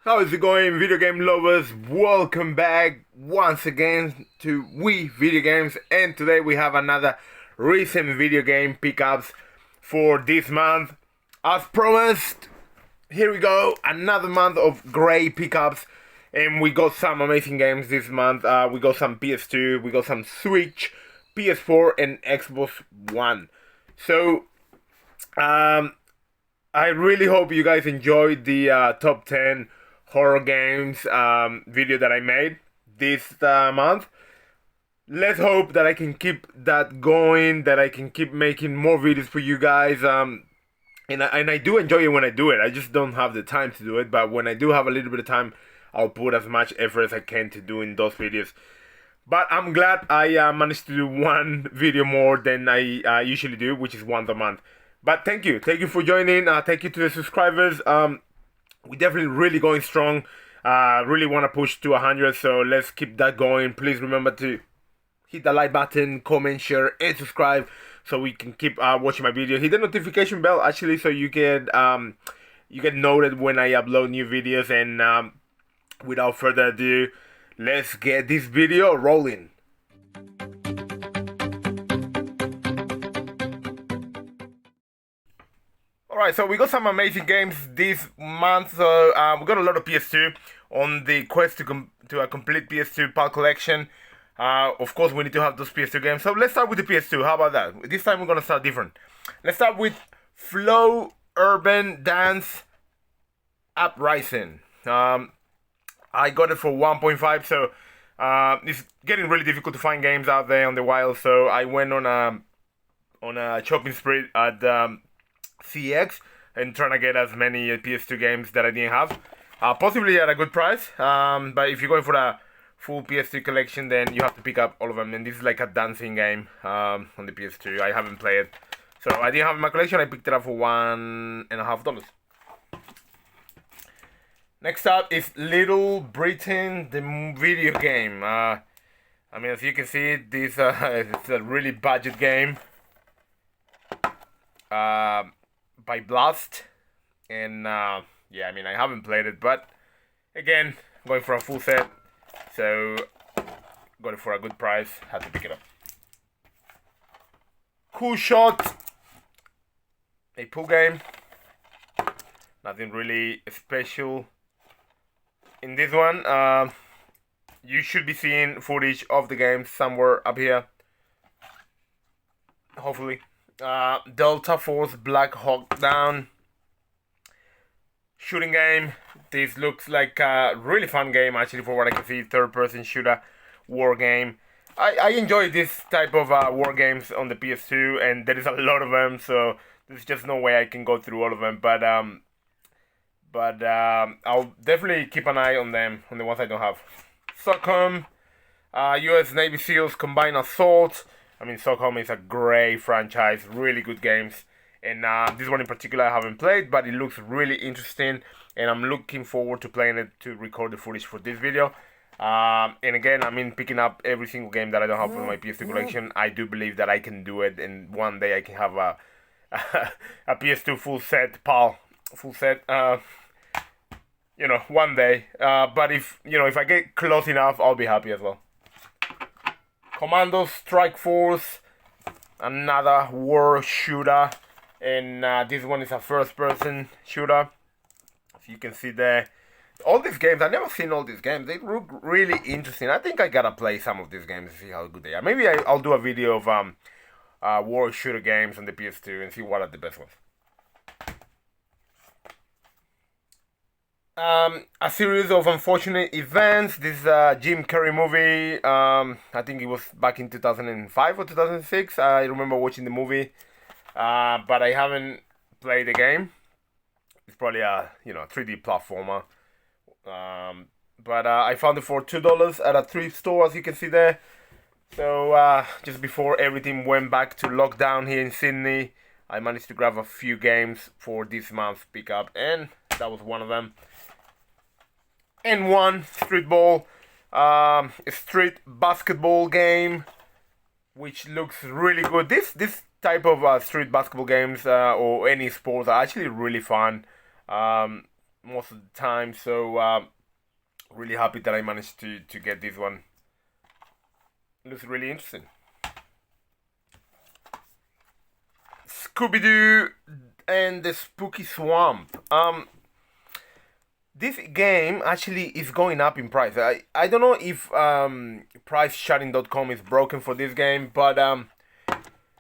How is it going, video game lovers? Welcome back once again to We-videogames, and today we have another recent video game pickups for this month. As promised, here we go, another month of great pickups, and we got some amazing games this month. We got some PS2, we got some Switch, PS4, and Xbox One. So, I really hope you guys enjoyed the top 10 horror games video that I made this month. Let's hope that I can keep that going, that I can keep making more videos for you guys. And I do enjoy it when I do it. I just don't have the time to do it. But when I do have a little bit of time, I'll put as much effort as I can to doing those videos. But I'm glad I managed to do one video more than I usually do, which is once a month. But thank you for joining. Thank you to the subscribers. We're definitely really going strong. Really want to push to 100, so let's keep that going. Please remember to hit the like button, comment, share, and subscribe so we can keep watching my video. Hit the notification bell actually, so you get noted when I upload new videos. And without further ado, let's get this video rolling. Alright, so we got some amazing games this month. So we got a lot of PS2 on the quest to a complete PS2 PAL collection. Of course, we need to have those PS2 games. So let's start with the PS2. How about that? This time we're gonna start different. Let's start with Flow Urban Dance Uprising. I got it for 1.5. So it's getting really difficult to find games out there on the wild. So I went on a shopping spree at CX and trying to get as many PS2 games that I didn't have, possibly at a good price. But if you're going for a full PS2 collection, then you have to pick up all of them. And this is like a dancing game on the PS2. I haven't played it, so I didn't have it in my collection. I picked it up for $1.50. Next up is Little Britain, the video game. I mean, as you can see, this it's a really budget game. By Blast, and yeah, I mean, I haven't played it, but again, going for a full set, so got it for a good price, had to pick it up. Cool Shot, a pool game, nothing really special in this one. You should be seeing footage of the game somewhere up here, hopefully. Delta Force Black Hawk Down shooting game. This looks like a really fun game actually, for what I can see. Third person shooter war game. I enjoy this type of war games on the PS2, and there is a lot of them, so there's just no way I can go through all of them. But I'll definitely keep an eye on them, on the ones I don't have. Stockholm, US Navy SEALs Combined Assault. I mean, Stockholm is a great franchise, really good games. And this one in particular I haven't played, but it looks really interesting. And I'm looking forward to playing it, to record the footage for this video. And again, I mean, picking up every single game that I don't have from my PS2 collection. I do believe that I can do it, and one day I can have a PS2 full set, PAL, full set. You know, one day. But if I get close enough, I'll be happy as well. Commandos, Strike Force, another war shooter, and this one is a first-person shooter. As you can see there, all these games, I've never seen all these games. They look really interesting. I think I gotta play some of these games to see how good they are. Maybe I'll do a video of war shooter games on the PS2 and see what are the best ones. A series of unfortunate events. This is a Jim Carrey movie. I think it was back in 2005 or 2006. I remember watching the movie, but I haven't played the game. It's probably a 3D platformer. But I found it for $2 at a thrift store, as you can see there. So just before everything went back to lockdown here in Sydney, I managed to grab a few games for this month's pickup, and that was one of them. N1 Streetball, a street basketball game, which looks really good. This type of street basketball games or any sports are actually really fun. most of the time. So really happy that I managed to get this one. Looks really interesting. ScoobyDoo and the Spooky Swamp. This game actually is going up in price. I don't know if pricesharing.com is broken for this game, but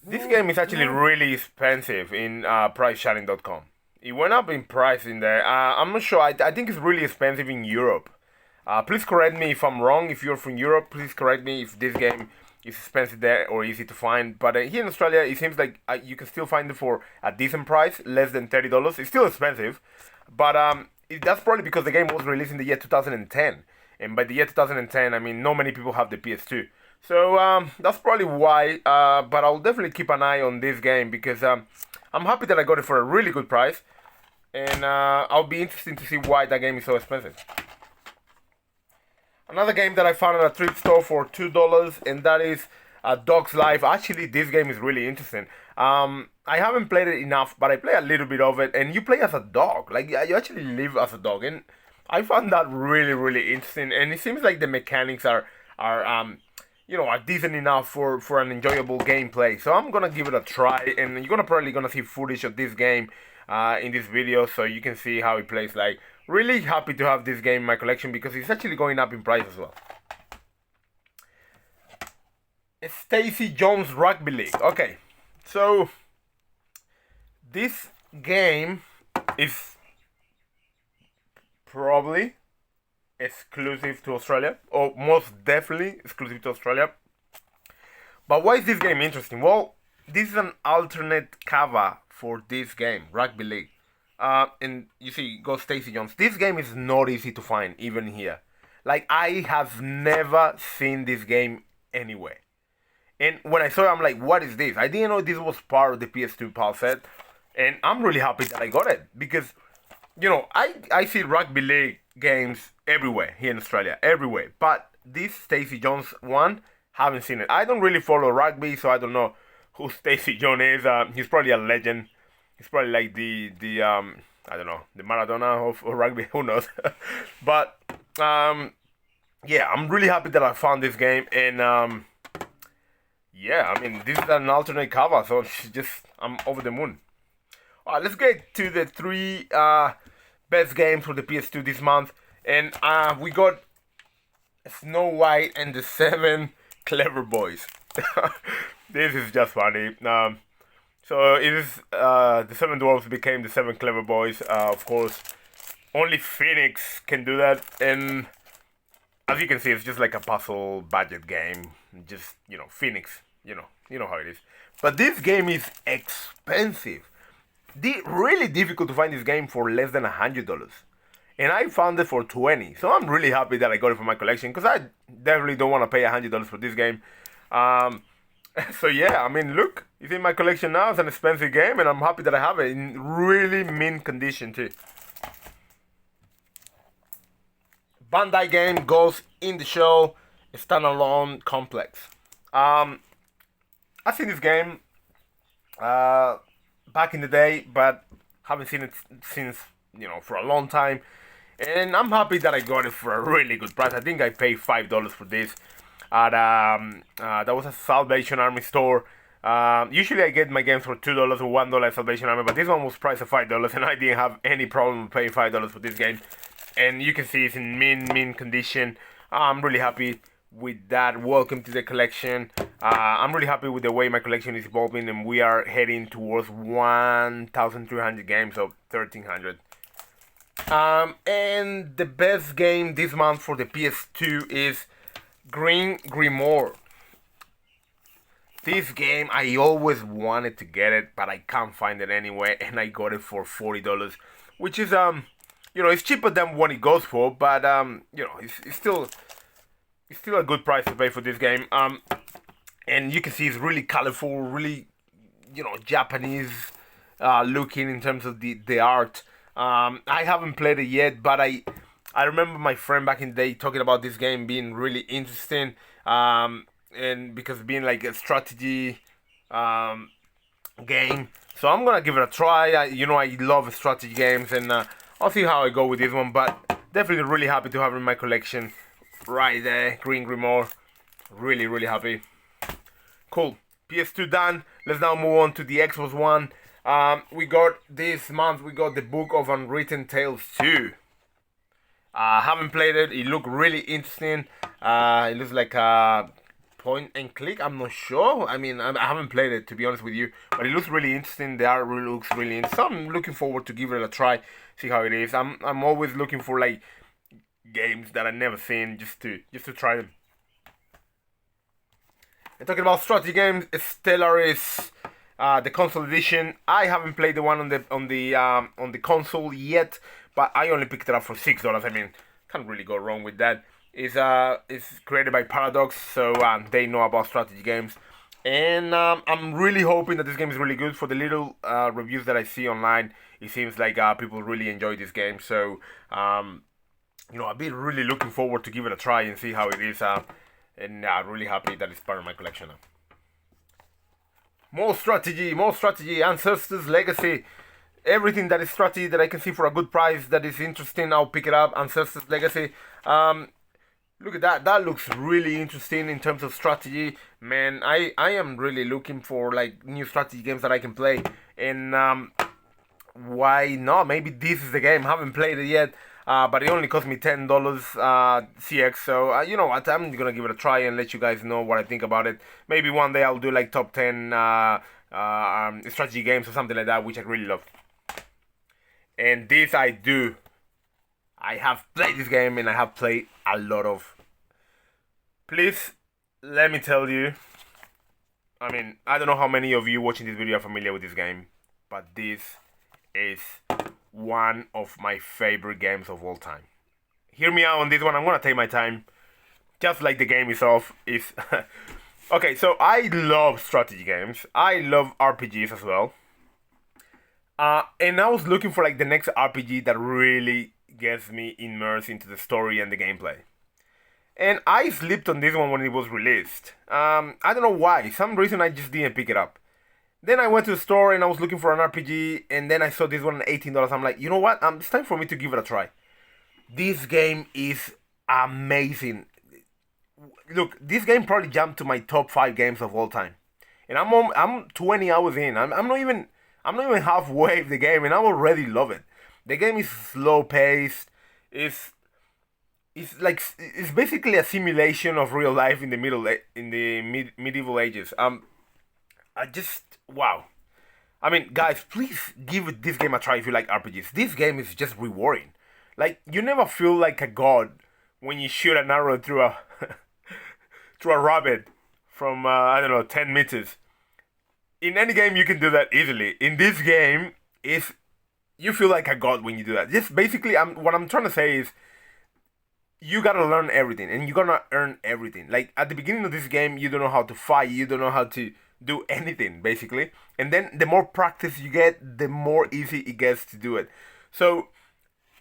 this game is actually really expensive in pricesharing.com. It went up in price in there. I'm not sure. I think it's really expensive in Europe. Please correct me if I'm wrong. If you're from Europe, please correct me if this game is expensive there or easy to find. But here in Australia, it seems like you can still find it for a decent price, less than $30. It's still expensive, but that's probably because the game was released in the year 2010. And by the year 2010, I mean, not many people have the PS2. So that's probably why. But I'll definitely keep an eye on this game because I'm happy that I got it for a really good price. And I'll be interested to see why that game is so expensive. Another game that I found at a thrift store for $2, and that is Dog's Life. Actually, this game is really interesting. I haven't played it enough, but I play a little bit of it, and you play as a dog. Like, you actually live as a dog, and I found that really, really interesting. And it seems like the mechanics are decent enough for an enjoyable gameplay. So I'm gonna give it a try, and you're probably gonna see footage of this game in this video, so you can see how it plays. Like, really happy to have this game in my collection because it's actually going up in price as well. Stacey Jones Rugby League. Okay, so this game is probably exclusive to Australia, or most definitely exclusive to Australia. But why is this game interesting? Well, this is an alternate cover for this game, Rugby League. And you see, go Stacey Jones. This game is not easy to find, even here. Like, I have never seen this game anywhere. And when I saw it, I'm like, what is this? I didn't know this was part of the PS2 PAL set. And I'm really happy that I got it. Because, I see Rugby League games everywhere here in Australia. Everywhere. But this Stacey Jones one, haven't seen it. I don't really follow rugby, so I don't know who Stacey Jones is. He's probably a legend. He's probably like the I don't know, the Maradona of rugby. Who knows? But yeah, I'm really happy that I found this game, and yeah, I mean, this is an alternate cover, so I'm over the moon. Alright, let's get to the 3 best games for the PS2 this month, and we got Snow White and the 7 Clever Boys. This is just funny. So it is the 7 dwarves became the 7 clever boys. Of course, only Phoenix can do that, and as you can see, it's just like a puzzle budget game. Just Phoenix. You know how it is. But this game is expensive. Really difficult to find this game for less than $100, and I found it for $20. So I'm really happy that I got it for my collection because I definitely don't want to pay $100 for this game. So yeah, I mean, look, it's in my collection now. It's an expensive game, and I'm happy that I have it in really mint condition too. Bandai game Ghost in the Shell standalone complex. I've seen this game back in the day, but haven't seen it since for a long time, and I'm happy that I got it for a really good price. I think I paid $5 for this. That was a Salvation Army store. Usually I get my games for $2 or $1 at Salvation Army, but this one was priced at $5, and I didn't have any problem paying $5 for this game. And you can see it's in mint condition. I'm really happy with that. Welcome to the collection. I'm really happy with the way my collection is evolving, and we are heading towards 1,300 games, so 1,300. And the best game this month for the PS2 is Grimoire. This game, I always wanted to get it, but I can't find it anywhere, and I got it for $40, which is it's cheaper than what it goes for, but it's still a good price to pay for this game. And you can see it's really colorful, really Japanese looking in terms of the art. I haven't played it yet, but I remember my friend back in the day talking about this game being really interesting, and because being like a strategy game. So I'm gonna give it a try. I love strategy games, and I'll see how I go with this one, but definitely really happy to have it in my collection. Right there, Green Grimoire. Really, really happy. Cool. PS2 done. Let's now move on to the Xbox One. We got this month, we got the Book of Unwritten Tales 2. Haven't played it. It looked really interesting. It looks like a point and click. I'm not sure. I mean, I haven't played it, to be honest with you, but it looks really interesting. The art really looks really interesting. So I'm looking forward to give it a try, see how it is. I'm always looking for like games that I've never seen just to try them. And talking about strategy games, Stellaris, the console edition. I haven't played the one on the console yet, but I only picked it up for $6. I mean, can't really go wrong with that. It's created by Paradox, so they know about strategy games, and I'm really hoping that this game is really good. For the little reviews that I see online, it seems like people really enjoy this game. So you know, I've been really looking forward to give it a try and see how it is. And I'm really happy that it's part of my collection now. More strategy, Ancestors Legacy. Everything that is strategy that I can see for a good price that is interesting, I'll pick it up. Ancestors Legacy. Look at that. That looks really interesting in terms of strategy. Man, I am really looking for like new strategy games that I can play. And why not? Maybe this is the game. I haven't played it yet. But it only cost me $10 CX, so you know what, I'm gonna give it a try and let you guys know what I think about it. Maybe one day I'll do like top 10 strategy games or something like that, which I really love. And this I do. I have played this game and I have played a lot of. Please, let me tell you, I mean, I don't know how many of you watching this video are familiar with this game, but this is one of my favorite games of all time. Hear me out on this one. I'm gonna take my time, just like the game itself is. Okay, so I love strategy games. I love RPGs as well. And I was looking for like the next RPG that really gets me immersed into the story and the gameplay. And I slipped on this one when it was released. I don't know why. Some reason I just didn't pick it up. Then I went to the store and I was looking for an RPG, and then I saw this one at $18. I'm like, you know what? It's time for me to give it a try. This game is amazing. Look, this game probably jumped to my top 5 games of all time, and I'm 20 hours in. I'm not even halfway of the game, and I already love it. The game is slow paced. It's basically a simulation of real life in the medieval ages. Wow. I mean, guys, please give this game a try if you like RPGs. This game is just rewarding. Like, you never feel like a god when you shoot an arrow through a through a rabbit from I don't know, 10 meters. In any game you can do that easily. In this game, you feel like a god when you do that. Just basically, what I'm trying to say is, you gotta learn everything and you gotta earn everything. Like, at the beginning of this game, you don't know how to fight, you don't know how to do anything, basically. And then the more practice you get, the more easy it gets to do it. So,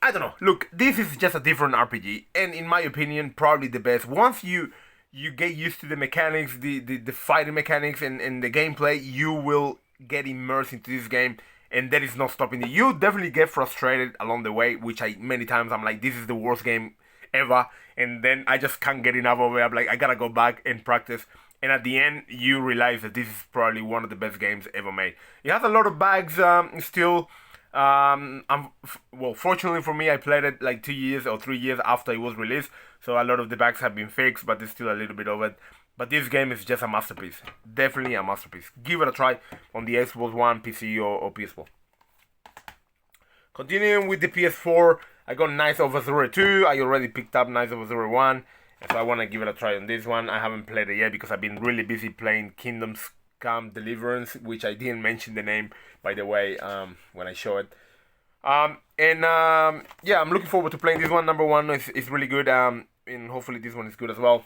I don't know. Look, this is just a different RPG, and in my opinion, probably the best. Once you get used to the mechanics, the fighting mechanics and the gameplay, you will get immersed into this game, and that is not stopping you. You definitely get frustrated along the way, which many times I'm like, this is the worst game ever, and then I just can't get enough of it. I'm like, I gotta go back and practice. And at the end, you realize that this is probably one of the best games ever made. It has a lot of bugs still. Well, fortunately for me, I played it like 2 years or 3 years after it was released. So a lot of the bugs have been fixed, but there's still a little bit of it. But this game is just a masterpiece. Definitely a masterpiece. Give it a try on the Xbox One, PC, or PS4. Continuing with the PS4, I got Knights of Azure 2. I already picked up Knights of Azure 1. So I want to give it a try on this one. I haven't played it yet because I've been really busy playing Kingdoms Come Deliverance, which I didn't mention the name, by the way, when I show it. Yeah, I'm looking forward to playing this one. Number one is really good, and hopefully this one is good as well.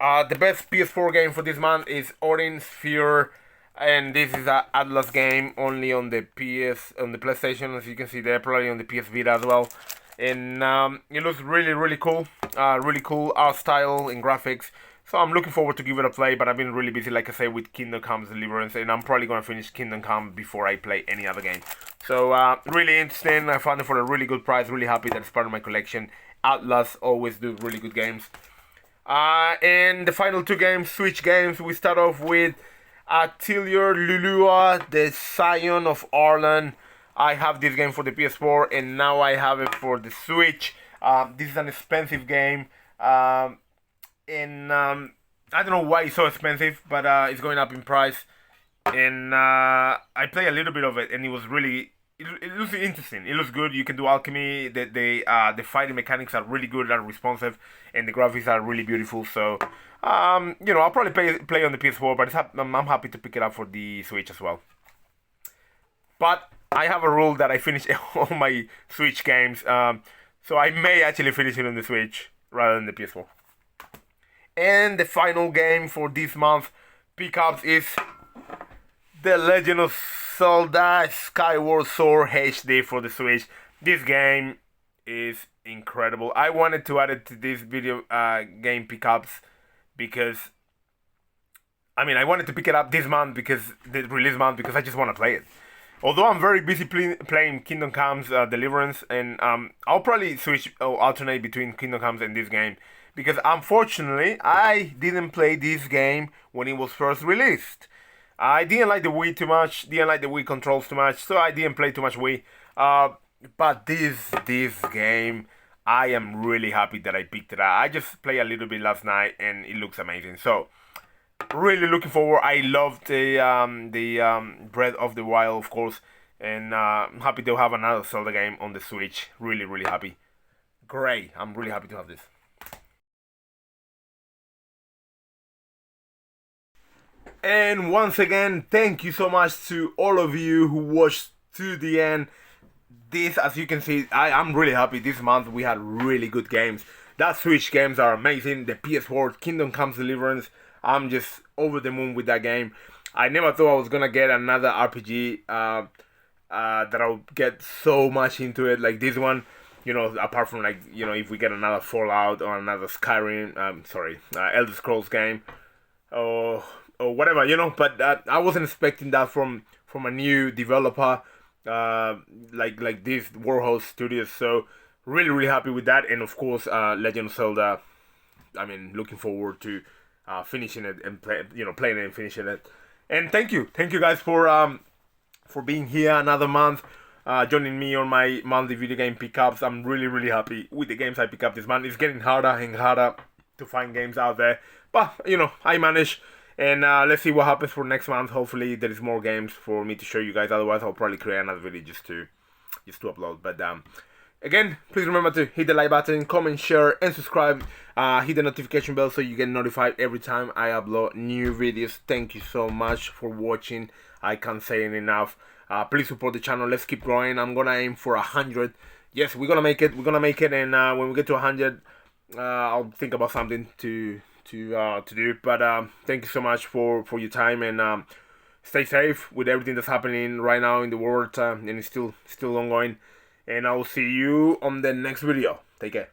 The best PS4 game for this month is Odin Sphere, and this is an Atlas game only on the PlayStation, as you can see there, probably on the PS Vita as well. And it looks really cool. Really cool art style and graphics. So I'm looking forward to give it a play, but I've been really busy, like I say, with Kingdom Come Deliverance, and I'm probably going to finish Kingdom Come before I play any other game. So really interesting. I found it for a really good price. Really happy that it's part of my collection. Atlas always do really good games. And the final two games, Switch games, we start off with Atelier Lulu, the Scion of Arlan. I have this game for the PS4 and now I have it for the Switch. This is an expensive game. And I don't know why it's so expensive, but it's going up in price. And I play a little bit of it, and it was really, it looks interesting. It looks good. You can do alchemy. The fighting mechanics are really good and responsive, and the graphics are really beautiful. So, I'll probably play on the PS4, but I'm happy to pick it up for the Switch as well. But I have a rule that I finish all my Switch games, so I may actually finish it on the Switch rather than the PS4. And the final game for this month pickups is The Legend of Zelda Skywars Sword HD for the Switch. This game is incredible. I wanted to add it to this video game pickups because I wanted to pick it up this month because the release month because I just want to play it. Although I'm very busy playing Kingdom Comes Deliverance, and I'll probably switch or alternate between Kingdom Comes and this game because unfortunately I didn't play this game when it was first released. I didn't like the Wii too much, didn't like the Wii controls too much, so I didn't play too much Wii. But this game, I am really happy that I picked it up. I just played a little bit last night and it looks amazing. So really looking forward. I love the Breath of the Wild, of course, and I'm happy to have another Zelda game on the Switch. Really, really happy. Great. I'm really happy to have this. And once again, thank you so much to all of you who watched to the end. This, as you can see, I'm really happy. This month we had really good games. That Switch games are amazing. The PS4, Kingdom Comes Deliverance, I'm just over the moon with that game. I never thought I was gonna get another RPG that I'll get so much into it like this one. Apart from if we get another Fallout or another Skyrim, Elder Scrolls game, or whatever, but I wasn't expecting that from a new developer like this Warhol Studios. So really happy with that, and of course Legend of Zelda. Looking forward to finishing it and playing it and finishing it. And thank you guys for being here another month, joining me on my monthly video game pickups. I'm really happy with the games I pick up this month. It's getting harder and harder to find games out there, but I manage. And let's see what happens for next month. Hopefully there is more games for me to show you guys. Otherwise I'll probably create another video just to upload. But again, please remember to hit the like button, comment, share, and subscribe. Hit the notification bell so you get notified every time I upload new videos. Thank you so much for watching. I can't say it enough. Please support the channel. Let's keep growing. I'm gonna aim for 100. Yes, we're gonna make it. And when we get to 100, I'll think about something to do. But thank you so much for your time, and stay safe with everything that's happening right now in the world, and it's still ongoing. And I will see you on the next video. Take care.